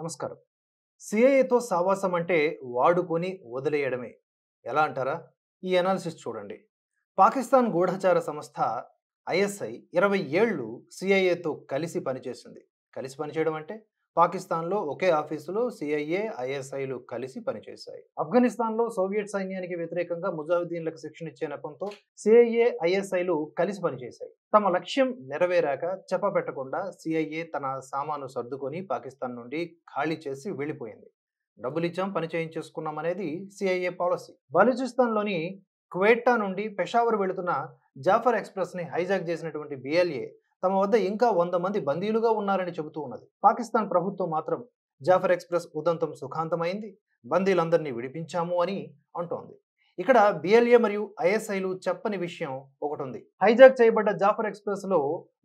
నమస్కారం. సిఐఏతో సావాసం అంటే వాడుకొని వదిలేయడమే. ఎలా అంటారా? ఈ అనాలిసిస్ చూడండి. పాకిస్తాన్ గూఢచార సంస్థ ఐఎస్ఐ 20 ఏళ్ళు సిఐఏతో కలిసి పనిచేసింది. కలిసి పనిచేయడం అంటే పాకిస్తాన్‌లో ఒకే ఆఫీసులో సిఐఏ, ఐఎస్ఐలు కలిసి పనిచేశాయి. ఆఫ్ఘనిస్తాన్‌లో సోవియట్ సైన్యానికి వ్యతిరేకంగా ముజాహిదీన్లకు శిక్షణ ఇచ్చే నెపంతో సిఐఏ, ఐఎస్ఐలు కలిసి పనిచేశాయి. తమ లక్ష్యం నెరవేరాక చెప్పపెట్టకుండా సిఐఏ తన సామాను సర్దుకొని పాకిస్తాన్ నుండి ఖాళీ చేసి వెళ్ళిపోయింది. డబ్బులిచ్చాం, పని చేయించేసుకున్నాం అనేది సిఐఏ పాలసీ. బలూచిస్తాన్‌లోని క్వెట్టా నుండి పెషావర్ వెళుతున్న జాఫర్ ఎక్స్‌ప్రెస్‌ని హైజాక్ చేసినటువంటి బిఎల్ఏ తమ వద్ద ఇంకా 100 మంది బందీలుగా ఉన్నారని చెబుతూ ఉన్నది. పాకిస్తాన్ ప్రభుత్వం మాత్రం జాఫర్ ఎక్స్‌ప్రెస్ ఉదంతం సుఖాంతమైంది, బందీలందరినీ విడిపించాము అని అంటోంది. ఇక్కడ బిఎల్ఏ మరియు ఐఎస్ఐలు చెప్పని విషయం ఒకటుంది. హైజాక్ చేయబడ్డ జాఫర్ ఎక్స్‌ప్రెస్‌లో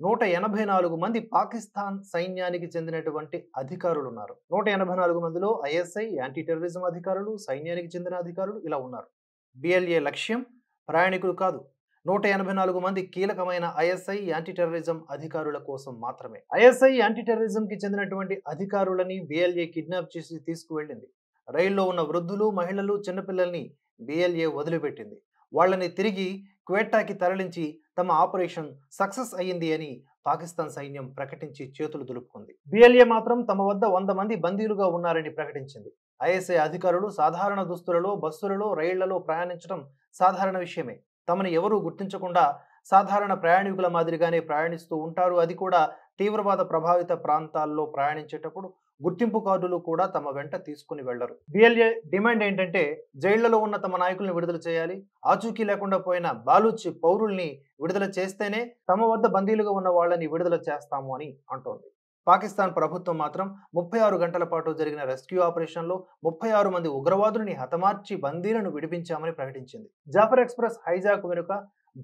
184 మంది పాకిస్తాన్ సైన్యానికి చెందినటువంటి అధికారులు ఉన్నారు. 184 మందిలో ఐఎస్ఐ, యాంటీ టెర్రరిజం అధికారులు, సైన్యానికి చెందిన అధికారులు ఇలా ఉన్నారు. బిఎల్ఏ లక్ష్యం ప్రయాణికులు కాదు. 184 మంది కీలకమైన ఐఎస్ఐ, యాంటీ టెర్రరిజం అధికారుల కోసం మాత్రమే. ఐఎస్ఐ, యాంటీ టెర్రరిజంకి చెందినటువంటి అధికారులని బిఎల్ఏ కిడ్నాప్ చేసి తీసుకువెళ్ళింది. రైల్లో ఉన్న వృద్ధులు, మహిళలు, చిన్నపిల్లల్ని బిఎల్ఏ వదిలిపెట్టింది. వాళ్ళని తిరిగి క్వెట్టాకి తరలించి తమ ఆపరేషన్ సక్సెస్ అయ్యింది అని పాకిస్తాన్ సైన్యం ప్రకటించి చేతులు దులుపుకుంది. బిఎల్ఏ మాత్రం తమ వద్ద 100 మంది బందీలుగా ఉన్నారని ప్రకటించింది. ఐఎస్ఐ అధికారులు సాధారణ దుస్తులలో, బస్సులలో, రైళ్లలో ప్రయాణించడం సాధారణ విషయమే. తమను ఎవరూ గుర్తించకుండా సాధారణ ప్రయాణికుల మాదిరిగానే ప్రయాణిస్తూ ఉంటారు. అది కూడా తీవ్రవాద ప్రభావిత ప్రాంతాల్లో ప్రయాణించేటప్పుడు గుర్తింపు కార్డులు కూడా తమ వెంట తీసుకుని వెళ్లరు. బిఎల్ఏ డిమాండ్ ఏంటంటే జైళ్లలో ఉన్న తమ నాయకుల్ని విడుదల చేయాలి. ఆచూకీ లేకుండా పోయిన బాలూచి పౌరుల్ని విడుదల చేస్తేనే తమ వద్ద బందీలుగా ఉన్న వాళ్ళని విడుదల చేస్తాము అని అంటోంది. పాకిస్తాన్ ప్రభుత్వం మాత్రం 36 గంటల పాటు జరిగిన రెస్క్యూ ఆపరేషన్లో 36 మంది ఉగ్రవాదులని హతమార్చి బందీలను విడిపించామని ప్రకటించింది. జాఫర్ ఎక్స్‌ప్రెస్ హైజాక్ వెనుక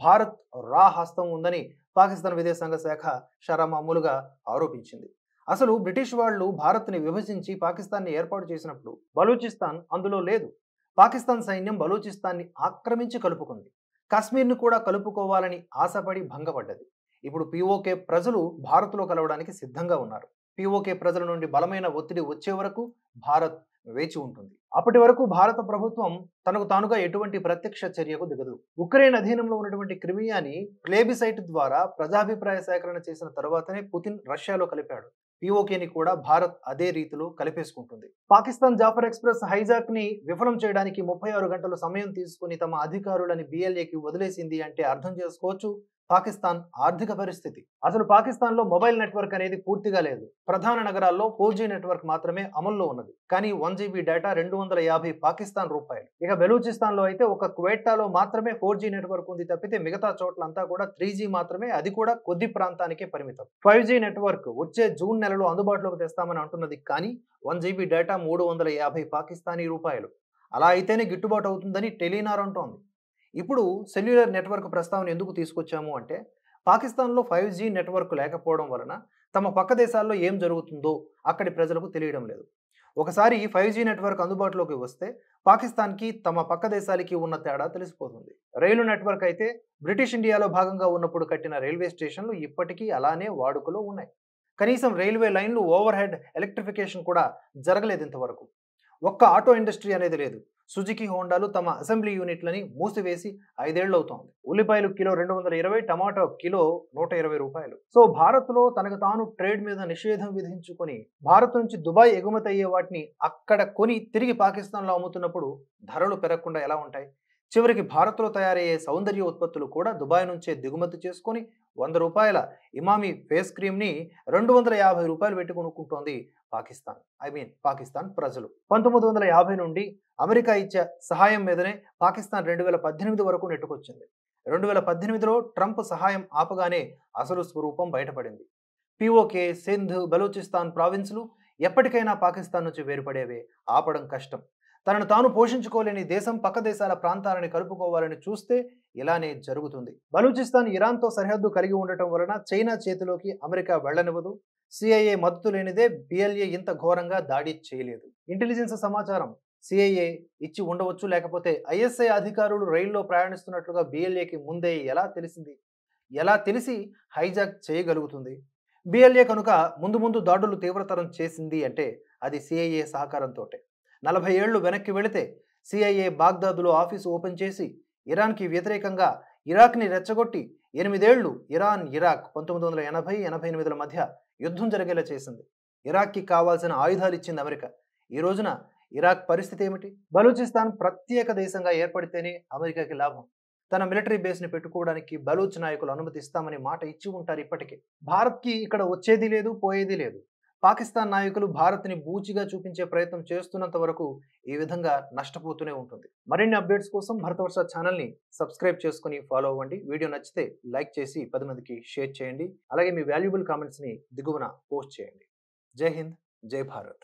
భారత్ రా హస్తం ఉందని పాకిస్తాన్ విదేశాంగ శాఖ షరామామూలుగా ఆరోపించింది. అసలు బ్రిటిష్ వాళ్ళు భారత్ని విభజించి పాకిస్తాన్ని ఏర్పాటు చేసినప్పుడు బలూచిస్తాన్ అందులో లేదు. పాకిస్తాన్ సైన్యం బలూచిస్తాన్ని ఆక్రమించి కలుపుకుంది. కాశ్మీర్ను కూడా కలుపుకోవాలని ఆశపడి భంగపడ్డది. ఇప్పుడు పీఓకే ప్రజలు భారత్లో కలవడానికి సిద్ధంగా ఉన్నారు. పీఓకే ప్రజల నుండి బలమైన ఒత్తిడి వచ్చే వరకు భారత్ వేచి ఉంటుంది. అప్పటి వరకు భారత ప్రభుత్వం తనకు తానుగా ఎటువంటి ప్రత్యక్ష చర్యకు దిగదు. ఉక్రెయిన్ అధీనంలో ఉన్నటువంటి క్రిమియాని ప్లేబిసైట్ ద్వారా ప్రజాభిప్రాయ సేకరణ చేసిన తర్వాతనే పుతిన్ రష్యాలో కలిపాడు. పీఓకేని కూడా భారత్ అదే రీతిలో కలిపేసుకుంటుంది. పాకిస్తాన్ జాఫర్ ఎక్స్‌ప్రెస్ హైజాక్ ని విఫలం చేయడానికి 36 గంటలు సమయం తీసుకుని తమ అధికారులని బిఎల్ఏకి వదిలేసింది అంటే అర్థం చేసుకోవచ్చు పాకిస్తాన్ ఆర్థిక పరిస్థితి. అసలు పాకిస్తాన్లో మొబైల్ నెట్వర్క్ అనేది పూర్తిగా లేదు. ప్రధాన నగరాల్లో 4G నెట్వర్క్ మాత్రమే అమల్లో ఉన్నది. కానీ 1 GB డేటా 250 పాకిస్తాన్ రూపాయలు. ఇక బెలూచిస్తాన్లో అయితే ఒక క్వెట్టాలో మాత్రమే 4G నెట్వర్క్ ఉంది తప్పితే మిగతా చోట్లంతా కూడా 3G మాత్రమే, అది కూడా కొద్ది ప్రాంతానికే పరిమితం. 5G నెట్వర్క్ వచ్చే జూన్ నెలలో అందుబాటులోకి తెస్తామని అంటున్నది. కానీ 1 GB డేటా 350 పాకిస్తానీ రూపాయలు. అలా అయితేనే గిట్టుబాటు అవుతుందని టెలినార్ అంటోంది. ఇప్పుడు సెల్యులర్ నెట్వర్క్ ప్రస్తావన ఎందుకు తీసుకొచ్చాము అంటే పాకిస్తాన్లో 5G నెట్వర్క్ లేకపోవడం వలన తమ పక్క దేశాల్లో ఏం జరుగుతుందో అక్కడి ప్రజలకు తెలియడం లేదు. ఒకసారి 5G నెట్వర్క్ అందుబాటులోకి వస్తే పాకిస్తాన్కి తమ పక్క దేశాలకి ఉన్న తేడా తెలిసిపోతుంది. రైలు నెట్వర్క్ అయితే బ్రిటిష్ ఇండియాలో భాగంగా ఉన్నప్పుడు కట్టిన రైల్వే స్టేషన్లు ఇప్పటికీ అలానే వాడుకలో ఉన్నాయి. కనీసం రైల్వే లైన్లు ఓవర్ హెడ్ ఎలక్ట్రిఫికేషన్ కూడా జరగలేదు ఇంతవరకు. ఒక్క ఆటో ఇండస్ట్రీ అనేది లేదు. సుజుకి, హోండాలు తమ అసెంబ్లీ యూనిట్లని మూసివేసి 5 ఏళ్ళు అవుతోంది. ఉల్లిపాయలు కిలో 220, టమాటో కిలో 120 రూపాయలు. సో భారత్లో తనకు తాను ట్రేడ్ మీద నిషేధం విధించుకొని భారత్ నుంచి దుబాయ్ ఎగుమతి అయ్యే వాటిని అక్కడ కొని తిరిగి పాకిస్తాన్లో అమ్ముతున్నప్పుడు ధరలు పెరగకుండా ఎలా ఉంటాయి? చివరికి భారత్లో తయారయ్యే సౌందర్య ఉత్పత్తులు కూడా దుబాయ్ నుంచే దిగుమతి చేసుకొని 100 రూపాయల ఇమామి ఫేస్ క్రీమ్ని 250 రూపాయలు పెట్టి కొనుక్కుంటోంది పాకిస్తాన్ ప్రజలు. 1950 నుండి అమెరికా ఇచ్చే సహాయం మీదనే పాకిస్తాన్ 2018 వరకు నెట్టుకొచ్చింది. 2018లో ట్రంప్ సహాయం ఆపగానే అసలు స్వరూపం బయటపడింది. పీఓకే, సింధ్, బలూచిస్తాన్ ప్రావిన్సులు ఎప్పటికైనా పాకిస్తాన్ నుంచి వేరుపడేవే. ఆపడం కష్టం. తనను తాను పోషించుకోలేని దేశం పక్క దేశాల ప్రాంతాలను కలుపుకోవాలని చూస్తే ఇలానే జరుగుతుంది. బలూచిస్తాన్ ఇరాన్తో సరిహద్దు కలిగి ఉండటం వలన చైనా చేతిలోకి అమెరికా వెళ్లనివ్వదు. సిఐఏ మద్దతు లేనిదే బిఎల్ఏ ఇంత ఘోరంగా దాడి చేయలేదు. ఇంటెలిజెన్స్ సమాచారం సిఐఏ ఇచ్చి ఉండవచ్చు, లేకపోతే ఐఎస్ఐ అధికారులు రైల్లో ప్రయాణిస్తున్నట్లుగా బిఎల్ఏకి ముందే ఎలా తెలిసింది? ఎలా తెలిసి హైజాక్ చేయగలుగుతుంది? బిఎల్ఏ కనుక ముందు ముందు దాడులు తీవ్రతరం చేసింది అంటే అది సిఐఏ సహకారంతోటే. 40 ఏళ్లు వెనక్కి వెళితే సిఐఏ బాగ్దాదులో ఆఫీసు ఓపెన్ చేసి ఇరాన్కి వ్యతిరేకంగా ఇరాక్ని రెచ్చగొట్టి 8 ఏళ్లు ఇరాన్ ఇరాక్ 1980-88ల మధ్య యుద్ధం జరిగేలా చేసింది. ఇరాక్కి కావాల్సిన ఆయుధాలు ఇచ్చింది అమెరికా. ఈ రోజున ఇరాక్ పరిస్థితి ఏమిటి? బలూచిస్తాన్ ప్రత్యేక దేశంగా ఏర్పడితేనే అమెరికాకి లాభం. తన మిలిటరీ బేస్ని పెట్టుకోవడానికి బలూచ్ నాయకులు అనుమతి ఇస్తామని మాట ఇచ్చి ఉంటారు ఇప్పటికే. భారత్కి ఇక్కడ వచ్చేది లేదు, పోయేది లేదు. పాకిస్తాన్ నాయకులు భారత్ని బూచిగా చూపించే ప్రయత్నం చేస్తున్నంత వరకు ఈ విధంగా నష్టపోతూనే ఉంటుంది. మరిన్ని అప్డేట్స్ కోసం భరతవర్ష ఛానల్ని సబ్స్క్రైబ్ చేసుకుని ఫాలో అవ్వండి. వీడియో నచ్చితే లైక్ చేసి 10 మందికి షేర్ చేయండి. అలాగే మీ వాల్యుబుల్ కామెంట్స్ని దిగువన పోస్ట్ చేయండి. జై హింద్, జై భారత్.